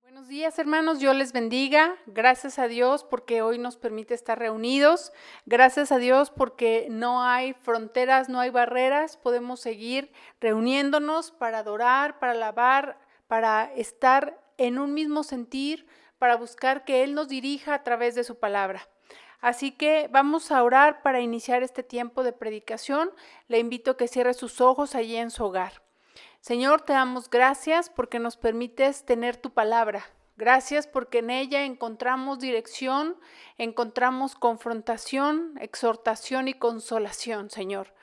Buenos días, hermanos, Dios les bendiga. Gracias a Dios porque hoy nos permite estar reunidos. Gracias a Dios porque no hay fronteras, no hay barreras. Podemos seguir reuniéndonos para adorar, para alabar, para estar en un mismo sentir, para buscar que Él nos dirija a través de su palabra. Así que vamos a orar para iniciar este tiempo de predicación. Le invito a que cierre sus ojos allí en su hogar. Señor, te damos gracias porque nos permites tener tu palabra. Gracias porque en ella encontramos dirección, encontramos confrontación, exhortación y consolación, Señor.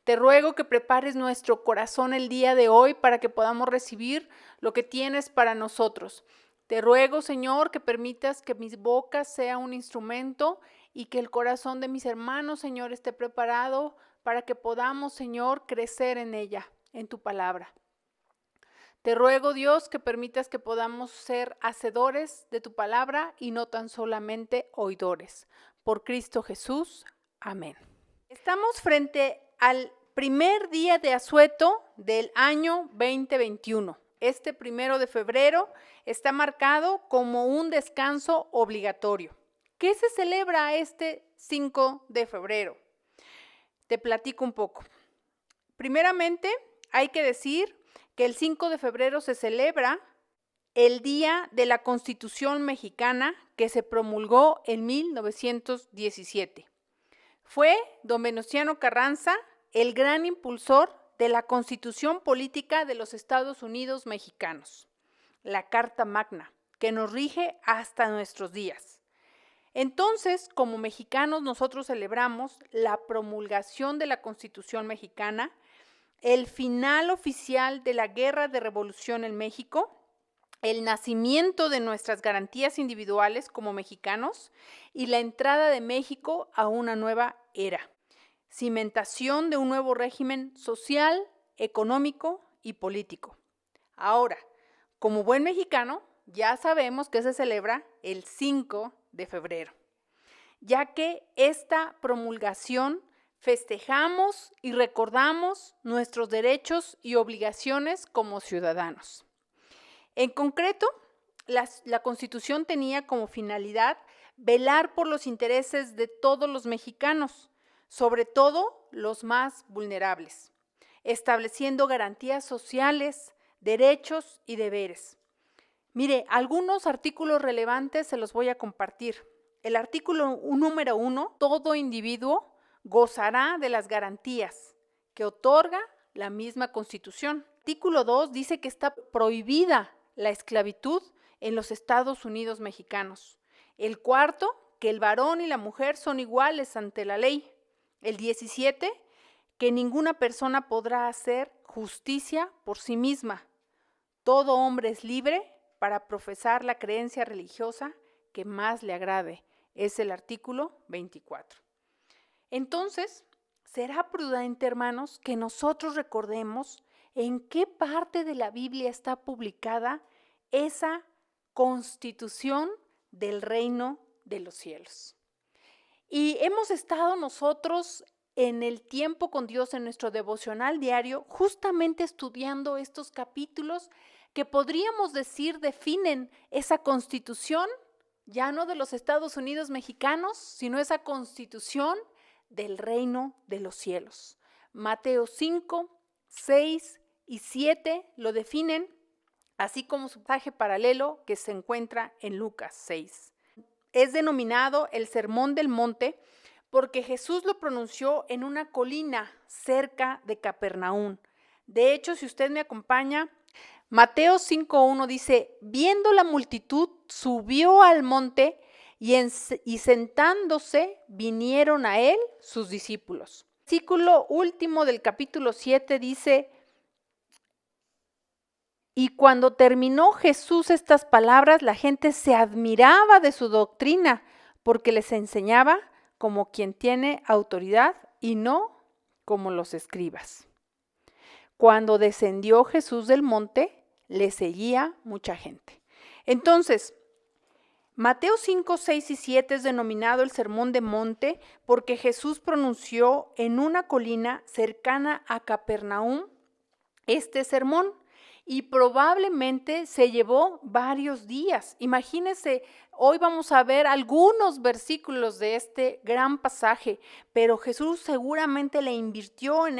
Te ruego que prepares nuestro corazón el día de hoy para que podamos recibir lo que tienes para nosotros. Te ruego, Señor, que permitas que mis bocas sea un instrumento y que el corazón de mis hermanos, Señor, esté preparado para que podamos, Señor, crecer en ella, en tu palabra. Te ruego, Dios, que permitas que podamos ser hacedores de tu palabra y no tan solamente oidores. Por Cristo Jesús. Amén. Estamos frente al primer día de asueto del año 2021. Este 1 de febrero está marcado como un descanso obligatorio. ¿Qué se celebra este 5 de febrero? Te platico un poco. Primeramente, hay que decir que el 5 de febrero se celebra el Día de la Constitución Mexicana que se promulgó en 1917. Fue don Venustiano Carranza el gran impulsor de la Constitución Política de los Estados Unidos Mexicanos, la Carta Magna, que nos rige hasta nuestros días. Entonces, como mexicanos, nosotros celebramos la promulgación de la Constitución Mexicana, el final oficial de la Guerra de Revolución en México, el nacimiento de nuestras garantías individuales como mexicanos y la entrada de México a una nueva era, cimentación de un nuevo régimen social, económico y político. Ahora, como buen mexicano, ya sabemos que se celebra el 5 de febrero, ya que esta promulgación festejamos y recordamos nuestros derechos y obligaciones como ciudadanos. En concreto, la Constitución tenía como finalidad velar por los intereses de todos los mexicanos, sobre todo los más vulnerables, estableciendo garantías sociales, derechos y deberes. Mire, algunos artículos relevantes se los voy a compartir. El artículo número 1, todo individuo gozará de las garantías que otorga la misma Constitución. El artículo 2 dice que está prohibida la esclavitud en los Estados Unidos mexicanos. El cuarto, que el varón y la mujer son iguales ante la ley. El 17, que ninguna persona podrá hacer justicia por sí misma. Todo hombre es libre para profesar la creencia religiosa que más le agrade. Es el artículo 24. Entonces, será prudente, hermanos, que nosotros recordemos en qué parte de la Biblia está publicada esa constitución del reino de los cielos. Y hemos estado nosotros en el tiempo con Dios en nuestro devocional diario, justamente estudiando estos capítulos que podríamos decir definen esa constitución, ya no de los Estados Unidos mexicanos, sino esa constitución del reino de los cielos. Mateo 5, 6 y 7 lo definen, así como su pasaje paralelo que se encuentra en Lucas 6. Es denominado el Sermón del Monte porque Jesús lo pronunció en una colina cerca de Capernaum. De hecho, si usted me acompaña, Mateo 5:1 dice, viendo la multitud, subió al monte y sentándose vinieron a él sus discípulos. El versículo último del capítulo 7 dice, y cuando terminó Jesús estas palabras, la gente se admiraba de su doctrina, porque les enseñaba como quien tiene autoridad y no como los escribas. Cuando descendió Jesús del monte, le seguía mucha gente. Entonces, Mateo 5, 6 y 7 es denominado el Sermón de Monte porque Jesús pronunció en una colina cercana a Capernaum este sermón. y probablemente se llevó varios días. Imagínense, hoy vamos a ver algunos versículos de este gran pasaje, pero Jesús seguramente le invirtió en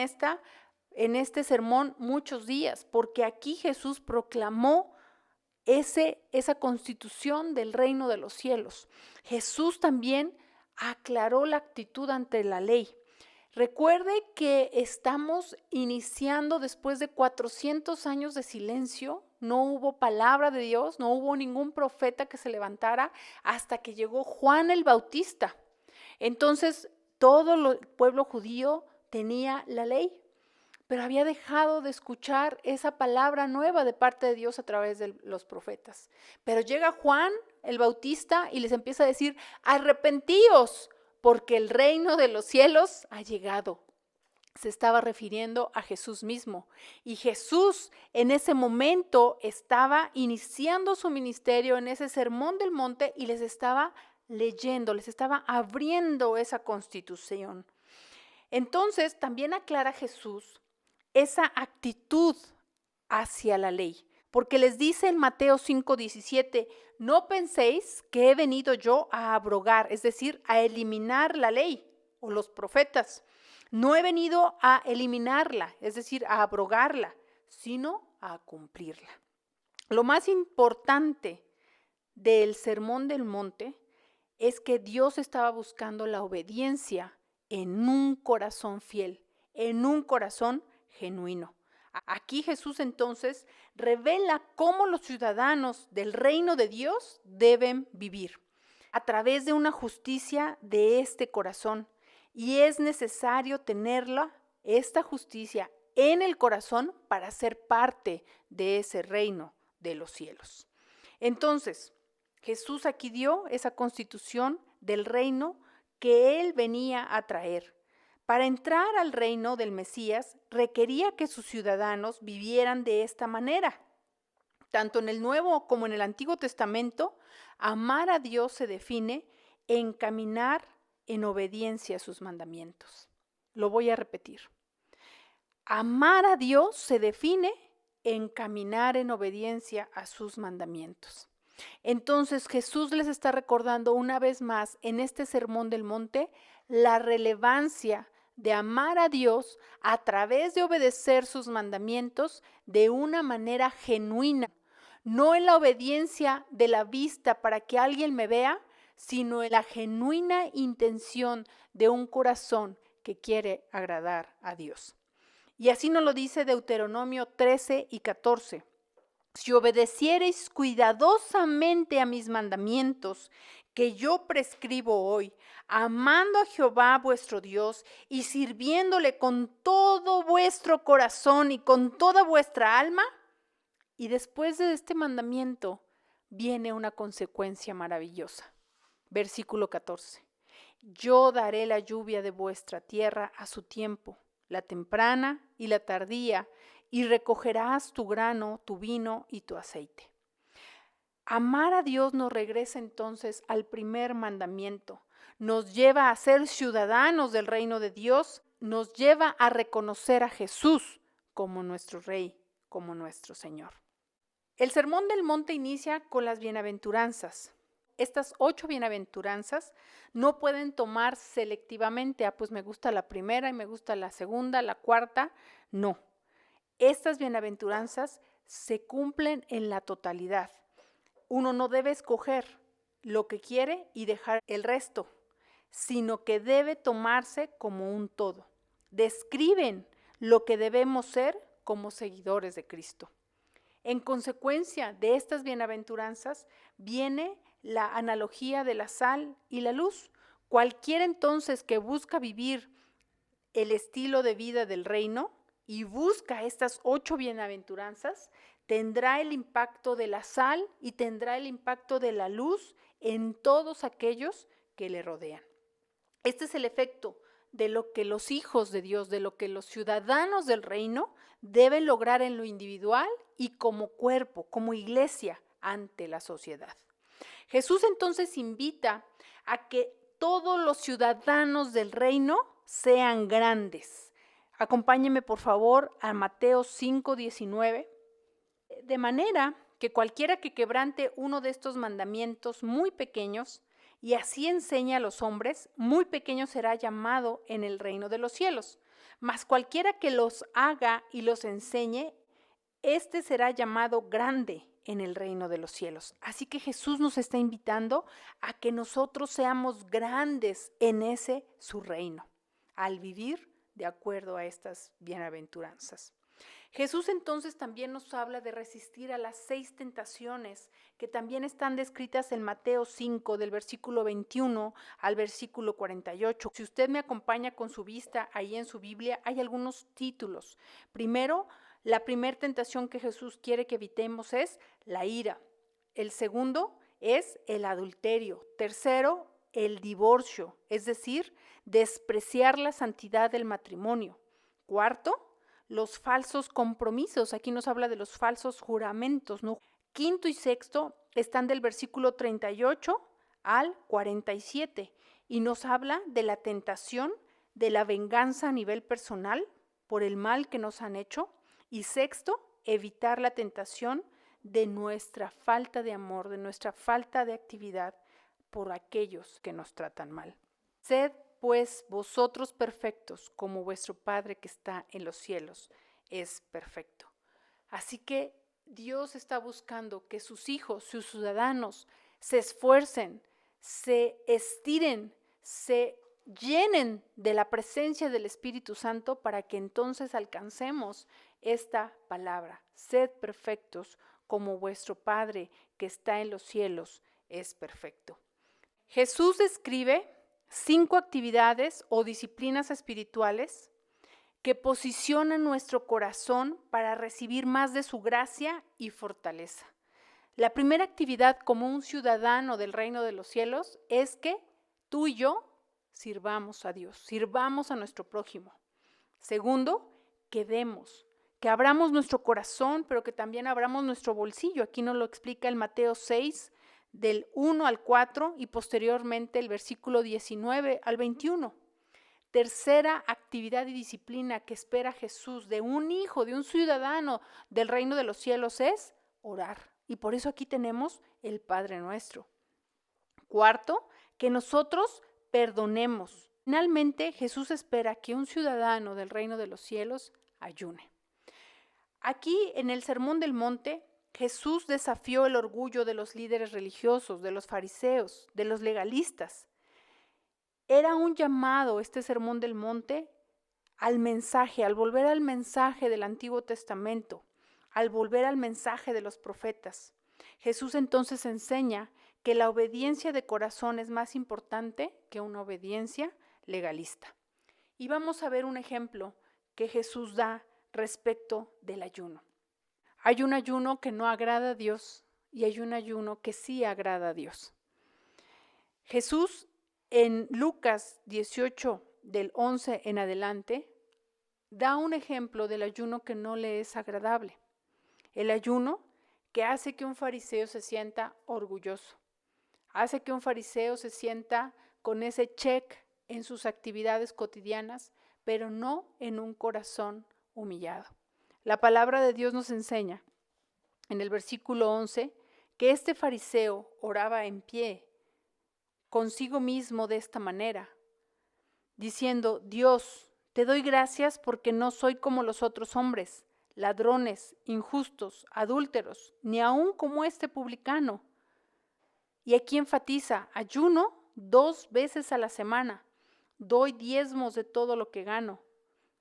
este sermón muchos días, porque aquí Jesús proclamó esa constitución del reino de los cielos. Jesús también aclaró la actitud ante la ley. Recuerde que estamos iniciando después de 400 años de silencio. No hubo palabra de Dios, no hubo ningún profeta que se levantara hasta que llegó Juan el Bautista. Entonces, todo el pueblo judío tenía la ley, pero había dejado de escuchar esa palabra nueva de parte de Dios a través de los profetas. Pero llega Juan el Bautista y les empieza a decir: arrepentíos, porque el reino de los cielos ha llegado. Se estaba refiriendo a Jesús mismo. Y Jesús en ese momento estaba iniciando su ministerio en ese sermón del monte y les estaba leyendo, les estaba abriendo esa constitución. Entonces también aclara Jesús esa actitud hacia la ley, porque les dice en Mateo 5:17, no penséis que he venido yo a abrogar, es decir, a eliminar la ley o los profetas. No he venido a eliminarla, es decir, a abrogarla, sino a cumplirla. Lo más importante del Sermón del Monte es que Dios estaba buscando la obediencia en un corazón fiel, en un corazón genuino. Aquí Jesús entonces revela cómo los ciudadanos del reino de Dios deben vivir a través de una justicia de este corazón. Y es necesario tenerla, esta justicia, en el corazón para ser parte de ese reino de los cielos. Entonces, Jesús aquí dio esa constitución del reino que él venía a traer. Para entrar al reino del Mesías requería que sus ciudadanos vivieran de esta manera. Tanto en el Nuevo como en el Antiguo Testamento, amar a Dios se define en caminar en obediencia a sus mandamientos. Lo voy a repetir. Amar a Dios se define en caminar en obediencia a sus mandamientos. Entonces Jesús les está recordando una vez más en este Sermón del Monte la relevancia de amar a Dios a través de obedecer sus mandamientos de una manera genuina, no en la obediencia de la vista para que alguien me vea, sino en la genuina intención de un corazón que quiere agradar a Dios. Y así nos lo dice Deuteronomio 13 y 14. Si obedeciereis cuidadosamente a mis mandamientos que yo prescribo hoy, amando a Jehová vuestro Dios y sirviéndole con todo vuestro corazón y con toda vuestra alma, y después de este mandamiento viene una consecuencia maravillosa. Versículo 14. Yo daré la lluvia de vuestra tierra a su tiempo, la temprana y la tardía, y recogerás tu grano, tu vino y tu aceite. Amar a Dios nos regresa entonces al primer mandamiento, nos lleva a ser ciudadanos del reino de Dios, nos lleva a reconocer a Jesús como nuestro Rey, como nuestro Señor. El Sermón del Monte inicia con las bienaventuranzas. Estas 8 bienaventuranzas no pueden tomar selectivamente, pues me gusta la primera y me gusta la segunda, la cuarta, no. Estas bienaventuranzas se cumplen en la totalidad. Uno no debe escoger lo que quiere y dejar el resto, sino que debe tomarse como un todo. Describen lo que debemos ser como seguidores de Cristo. En consecuencia de estas bienaventuranzas viene la analogía de la sal y la luz. Cualquiera entonces que busca vivir el estilo de vida del reino y busca estas 8 bienaventuranzas, tendrá el impacto de la sal y tendrá el impacto de la luz en todos aquellos que le rodean. Este es el efecto de lo que los hijos de Dios, de lo que los ciudadanos del reino deben lograr en lo individual y como cuerpo, como iglesia ante la sociedad. Jesús entonces invita a que todos los ciudadanos del reino sean grandes. Acompáñenme por favor a Mateo 5:19. De manera que cualquiera que quebrante uno de estos mandamientos muy pequeños y así enseñe a los hombres, muy pequeño será llamado en el reino de los cielos. Mas cualquiera que los haga y los enseñe, este será llamado grande en el reino de los cielos. Así que Jesús nos está invitando a que nosotros seamos grandes en ese su reino, al vivir de acuerdo a estas bienaventuranzas. Jesús entonces también nos habla de resistir a las 6 tentaciones que también están descritas en Mateo 5, del versículo 21 al versículo 48. Si usted me acompaña con su vista ahí en su Biblia, hay algunos títulos. Primero, la primera tentación que Jesús quiere que evitemos es la ira. El segundo es el adulterio. Tercero, el divorcio, es decir, despreciar la santidad del matrimonio. Cuarto, los falsos compromisos. Aquí nos habla de los falsos juramentos, ¿no? Quinto y sexto están del versículo 38 al 47 y nos habla de la tentación de la venganza a nivel personal por el mal que nos han hecho. Y sexto, evitar la tentación de nuestra falta de amor, de nuestra falta de actividad por aquellos que nos tratan mal. Sed pues vosotros perfectos, como vuestro Padre que está en los cielos es perfecto. Así que Dios está buscando que sus hijos, sus ciudadanos, se esfuercen, se estiren, se llenen de la presencia del Espíritu Santo para que entonces alcancemos esta palabra. Sed perfectos, como vuestro Padre que está en los cielos es perfecto. Jesús describe 5 actividades o disciplinas espirituales que posicionan nuestro corazón para recibir más de su gracia y fortaleza. La primera actividad como un ciudadano del reino de los cielos es que tú y yo sirvamos a Dios, sirvamos a nuestro prójimo. Segundo, que demos, que abramos nuestro corazón, pero que también abramos nuestro bolsillo. Aquí nos lo explica el Mateo 6, del 1 al 4 y posteriormente el versículo 19 al 21. Tercera actividad y disciplina que espera Jesús de un hijo, de un ciudadano del reino de los cielos es orar. Y por eso aquí tenemos el Padre Nuestro. Cuarto, que nosotros perdonemos. Finalmente, Jesús espera que un ciudadano del reino de los cielos ayune. Aquí en el Sermón del Monte, Jesús desafió el orgullo de los líderes religiosos, de los fariseos, de los legalistas. Era un llamado, este Sermón del Monte, al mensaje, al volver al mensaje del Antiguo Testamento, al volver al mensaje de los profetas. Jesús entonces enseña que la obediencia de corazón es más importante que una obediencia legalista. Y vamos a ver un ejemplo que Jesús da respecto del ayuno. Hay un ayuno que no agrada a Dios y hay un ayuno que sí agrada a Dios. Jesús en Lucas 18, del 11 en adelante, da un ejemplo del ayuno que no le es agradable. El ayuno que hace que un fariseo se sienta orgulloso, hace que un fariseo se sienta con ese check en sus actividades cotidianas, pero no en un corazón humillado. La palabra de Dios nos enseña en el versículo 11 que este fariseo oraba en pie consigo mismo de esta manera, diciendo: Dios, te doy gracias porque no soy como los otros hombres, ladrones, injustos, adúlteros, ni aun como este publicano. Y aquí enfatiza: ayuno 2 veces a la semana, doy diezmos de todo lo que gano.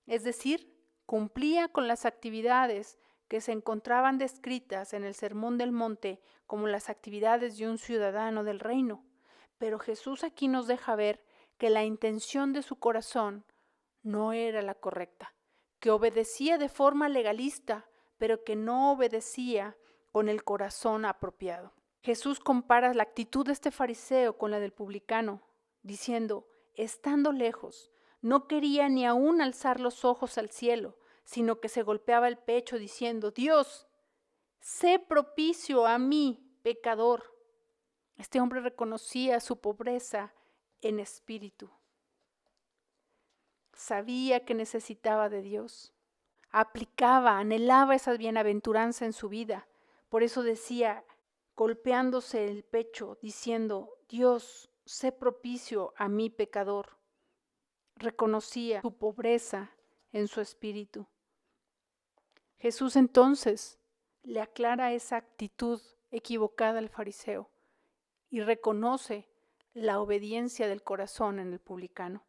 Es decir, cumplía con las actividades que se encontraban descritas en el Sermón del Monte como las actividades de un ciudadano del reino. Pero Jesús aquí nos deja ver que la intención de su corazón no era la correcta, que obedecía de forma legalista, pero que no obedecía con el corazón apropiado. Jesús compara la actitud de este fariseo con la del publicano, diciendo: estando lejos, no quería ni aún alzar los ojos al cielo, sino que se golpeaba el pecho diciendo: Dios, sé propicio a mí, pecador. Este hombre reconocía su pobreza en espíritu. Sabía que necesitaba de Dios. Aplicaba, anhelaba esa bienaventuranza en su vida, Por eso decía, golpeándose el pecho, diciendo, Dios, sé propicio a mi pecador. Reconocía su pobreza en su espíritu. Jesús entonces le aclara esa actitud equivocada al fariseo y reconoce la obediencia del corazón en el publicano.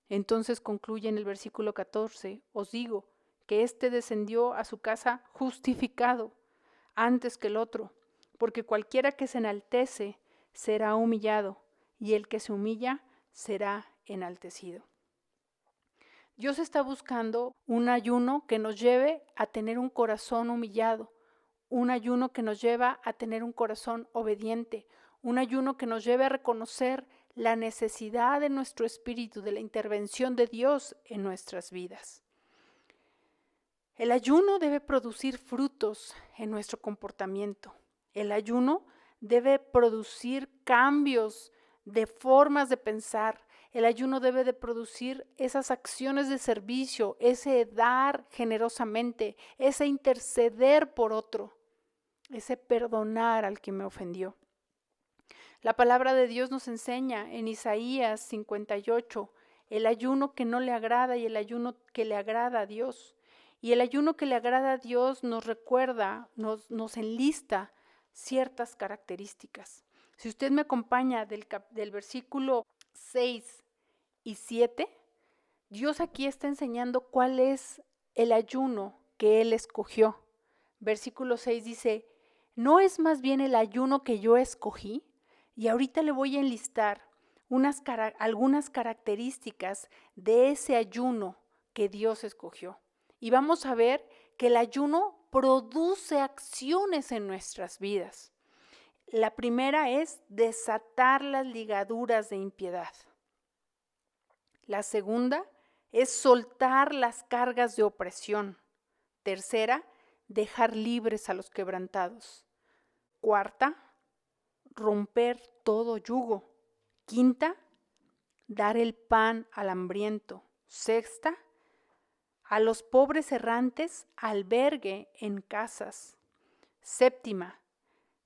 Entonces concluye en el versículo 14, os digo que éste descendió a su casa justificado antes que el otro, porque cualquiera que se enaltece será humillado, y el que se humilla será enaltecido. Dios está buscando un ayuno que nos lleve a tener un corazón humillado, un ayuno que nos lleva a tener un corazón obediente, un ayuno que nos lleve a reconocer la necesidad de nuestro espíritu, de la intervención de Dios en nuestras vidas. El ayuno debe producir frutos en nuestro comportamiento. El ayuno debe producir cambios de formas de pensar. El ayuno debe de producir esas acciones de servicio, ese dar generosamente, ese interceder por otro, ese perdonar al que me ofendió. La palabra de Dios nos enseña en Isaías 58 el ayuno que no le agrada y el ayuno que le agrada a Dios. Y el ayuno que le agrada a Dios nos recuerda, nos enlista ciertas características. Si usted me acompaña del versículo 6 y 7, Dios aquí está enseñando cuál es el ayuno que Él escogió. Versículo 6 dice, ¿no es más bien el ayuno que yo escogí? Y ahorita le voy a enlistar algunas características de ese ayuno que Dios escogió. Y vamos a ver que el ayuno produce acciones en nuestras vidas. La primera es desatar las ligaduras de impiedad. La segunda es soltar las cargas de opresión. Tercera, dejar libres a los quebrantados. Cuarta, romper todo yugo. Quinta, dar el pan al hambriento. Sexta, a los pobres errantes albergue en casas. Séptima,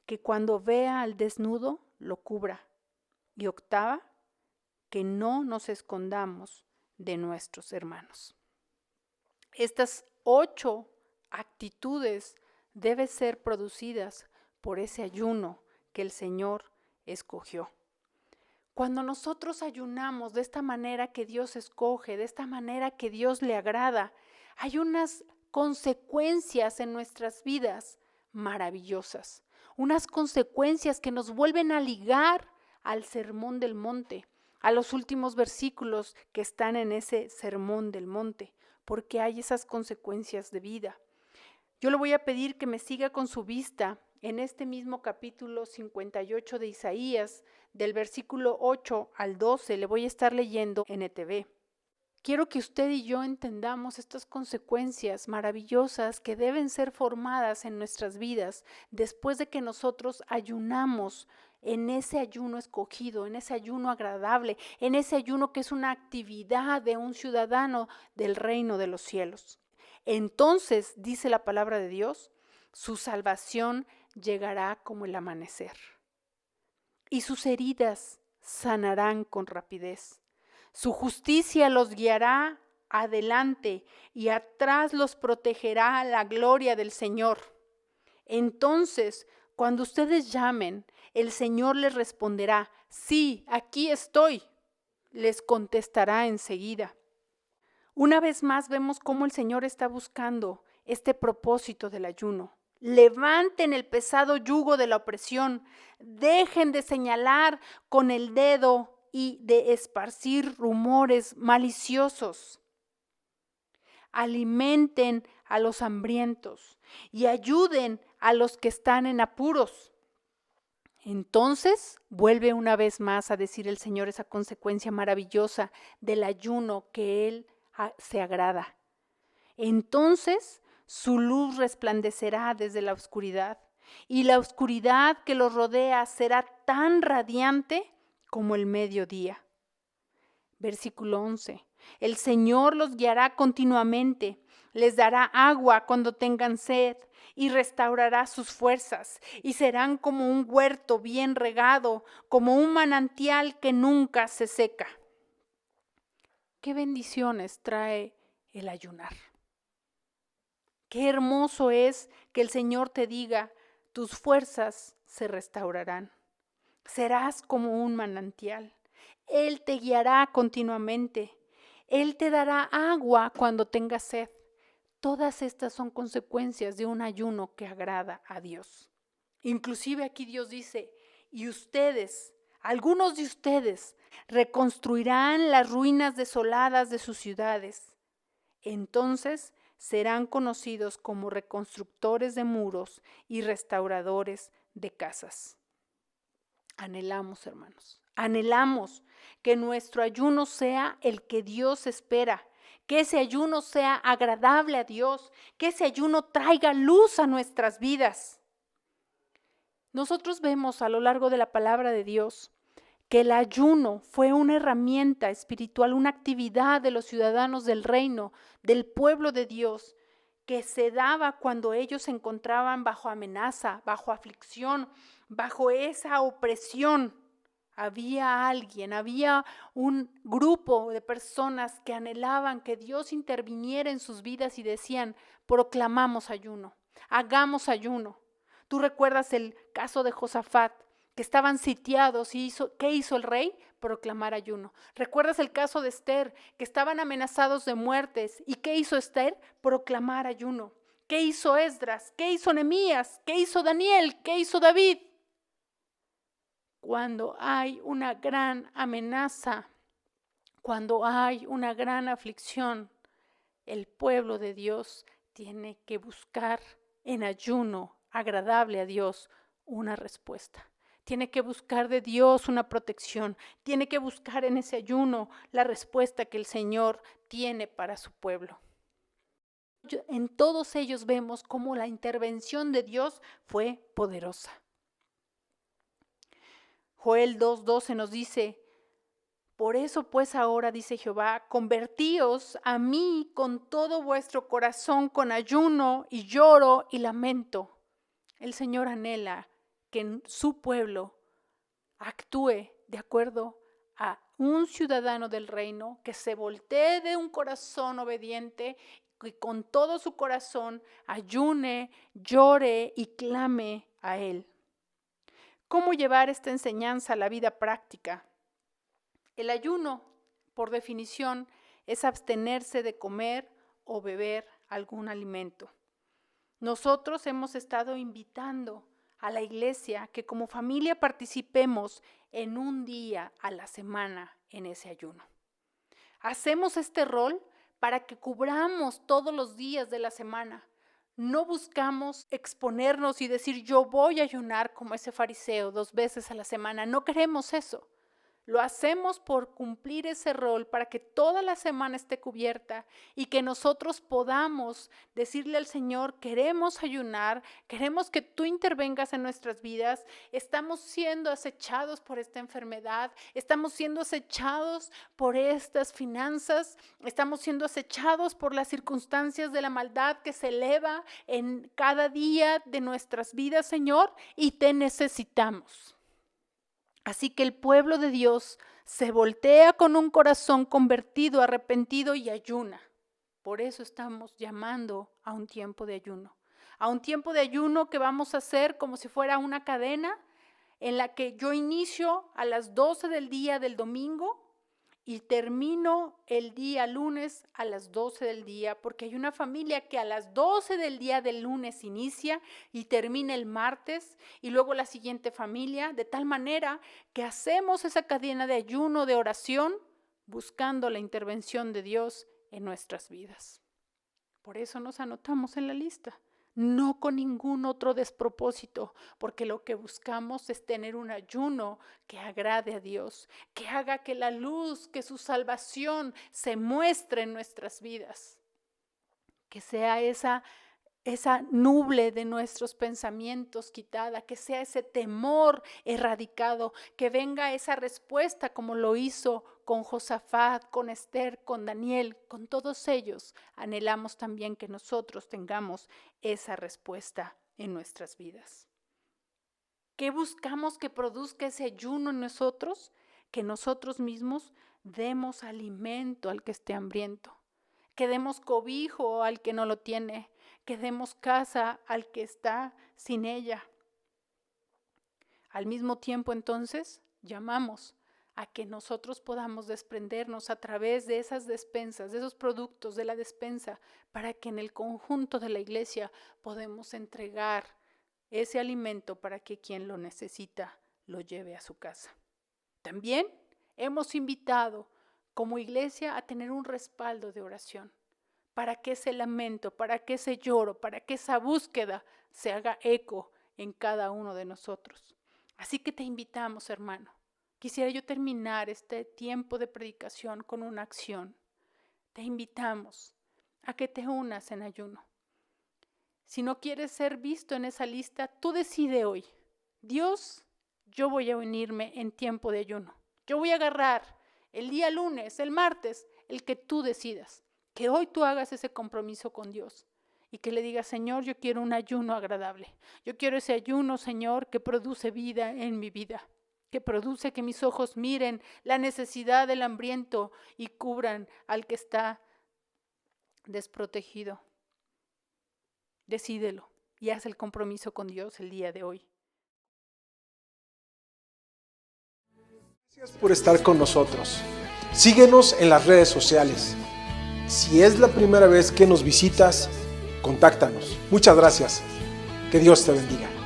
que cuando vea al desnudo lo cubra. Y octava, que no nos escondamos de nuestros hermanos. Estas 8 actitudes deben ser producidas por ese ayuno que el Señor escogió. Cuando nosotros ayunamos de esta manera que Dios escoge, de esta manera que Dios le agrada, hay unas consecuencias en nuestras vidas maravillosas, unas consecuencias que nos vuelven a ligar al Sermón del Monte, a los últimos versículos que están en ese Sermón del Monte, porque hay esas consecuencias de vida. Yo le voy a pedir que me siga con su vista en este mismo capítulo 58 de Isaías, del versículo 8 al 12, le voy a estar leyendo en ETV. Quiero que usted y yo entendamos estas consecuencias maravillosas que deben ser formadas en nuestras vidas después de que nosotros ayunamos en ese ayuno escogido, en ese ayuno agradable, en ese ayuno que es una actividad de un ciudadano del reino de los cielos. Entonces, dice la palabra de Dios, su salvación llegará como el amanecer, y sus heridas sanarán con rapidez. Su justicia los guiará adelante y atrás los protegerá la gloria del Señor. Entonces, cuando ustedes llamen, el Señor les responderá, sí, aquí estoy. Les contestará enseguida. Una vez más vemos cómo el Señor está buscando este propósito del ayuno. Levanten el pesado yugo de la opresión, dejen de señalar con el dedo y de esparcir rumores maliciosos. Alimenten a los hambrientos y ayuden a los que están en apuros. Entonces vuelve una vez más a decir el Señor esa consecuencia maravillosa del ayuno que Él se agrada. Entonces su luz resplandecerá desde la oscuridad, y la oscuridad que los rodea será tan radiante como el mediodía. Versículo 11. El Señor los guiará continuamente, les dará agua cuando tengan sed, y restaurará sus fuerzas, y serán como un huerto bien regado, como un manantial que nunca se seca. ¿Qué bendiciones trae el ayunar? Qué hermoso es que el Señor te diga, tus fuerzas se restaurarán. Serás como un manantial. Él te guiará continuamente. Él te dará agua cuando tengas sed. Todas estas son consecuencias de un ayuno que agrada a Dios. Inclusive aquí Dios dice, y ustedes, algunos de ustedes, reconstruirán las ruinas desoladas de sus ciudades. Entonces serán conocidos como reconstructores de muros y restauradores de casas. Anhelamos, hermanos, anhelamos que nuestro ayuno sea el que Dios espera, que ese ayuno sea agradable a Dios, que ese ayuno traiga luz a nuestras vidas. Nosotros vemos a lo largo de la palabra de Dios que el ayuno fue una herramienta espiritual, una actividad de los ciudadanos del reino, del pueblo de Dios, que se daba cuando ellos se encontraban bajo amenaza, bajo aflicción, bajo esa opresión. Había alguien, había un grupo de personas que anhelaban que Dios interviniera en sus vidas y decían, proclamamos ayuno, hagamos ayuno. Tú recuerdas el caso de Josafat, que estaban sitiados y ¿qué hizo el rey? Proclamar ayuno. ¿Recuerdas el caso de Esther, que estaban amenazados de muertes? ¿Y qué hizo Esther? Proclamar ayuno. ¿Qué hizo Esdras? ¿Qué hizo Nehemías? ¿Qué hizo Daniel? ¿Qué hizo David? Cuando hay una gran amenaza, cuando hay una gran aflicción, el pueblo de Dios tiene que buscar en ayuno agradable a Dios una respuesta. Tiene que buscar de Dios una protección. Tiene que buscar en ese ayuno la respuesta que el Señor tiene para su pueblo. En todos ellos vemos cómo la intervención de Dios fue poderosa. Joel 2:12 nos dice, por eso pues ahora, dice Jehová, convertíos a mí con todo vuestro corazón, con ayuno y lloro y lamento. El Señor anhela que su pueblo actúe de acuerdo a un ciudadano del reino, que se voltee de un corazón obediente y con todo su corazón ayune, llore y clame a Él. ¿Cómo llevar esta enseñanza a la vida práctica? El ayuno, por definición, es abstenerse de comer o beber algún alimento. Nosotros hemos estado invitando a la iglesia que como familia participemos en un día a la semana en ese ayuno. Hacemos este rol para que cubramos todos los días de la semana. No buscamos exponernos y decir yo voy a ayunar como ese fariseo 2 veces a la semana. No queremos eso. Lo hacemos por cumplir ese rol para que toda la semana esté cubierta y que nosotros podamos decirle al Señor, queremos ayunar, queremos que tú intervengas en nuestras vidas, estamos siendo acechados por esta enfermedad, estamos siendo acechados por estas finanzas, estamos siendo acechados por las circunstancias de la maldad que se eleva en cada día de nuestras vidas, Señor, y te necesitamos. Así que el pueblo de Dios se voltea con un corazón convertido, arrepentido y ayuna. Por eso estamos llamando a un tiempo de ayuno. A un tiempo de ayuno que vamos a hacer como si fuera una cadena en la que yo inicio a las 12 del día del domingo y termino el día lunes a las 12 del día, porque hay una familia que a las 12 del día del lunes inicia y termina el martes, y luego la siguiente familia, de tal manera que hacemos esa cadena de ayuno, de oración, buscando la intervención de Dios en nuestras vidas. Por eso nos anotamos en la lista. No con ningún otro despropósito, porque lo que buscamos es tener un ayuno que agrade a Dios, que haga que la luz, que su salvación se muestre en nuestras vidas, que sea esa esa nube de nuestros pensamientos quitada, que sea ese temor erradicado, que venga esa respuesta como lo hizo con Josafat, con Esther, con Daniel, con todos ellos. Anhelamos también que nosotros tengamos esa respuesta en nuestras vidas. ¿Qué buscamos que produzca ese ayuno en nosotros? Que nosotros mismos demos alimento al que esté hambriento, que demos cobijo al que no lo tiene, que demos casa al que está sin ella. Al mismo tiempo, entonces, llamamos a que nosotros podamos desprendernos a través de esas despensas, de esos productos de la despensa, para que en el conjunto de la iglesia podamos entregar ese alimento para que quien lo necesita lo lleve a su casa. También hemos invitado como iglesia a tener un respaldo de oración, para que ese lamento, para que ese lloro, para que esa búsqueda se haga eco en cada uno de nosotros. Así que te invitamos, hermano. Quisiera yo terminar este tiempo de predicación con una acción. Te invitamos a que te unas en ayuno. Si no quieres ser visto en esa lista, tú decide hoy. Dios, yo voy a unirme en tiempo de ayuno. Yo voy a agarrar el día lunes, el martes, el que tú decidas. Que hoy tú hagas ese compromiso con Dios y que le digas, Señor, yo quiero un ayuno agradable. Yo quiero ese ayuno, Señor, que produce vida en mi vida, que produce que mis ojos miren la necesidad del hambriento y cubran al que está desprotegido. Decídelo y haz el compromiso con Dios el día de hoy. Gracias por estar con nosotros. Síguenos en las redes sociales. Si es la primera vez que nos visitas, contáctanos. Muchas gracias. Que Dios te bendiga.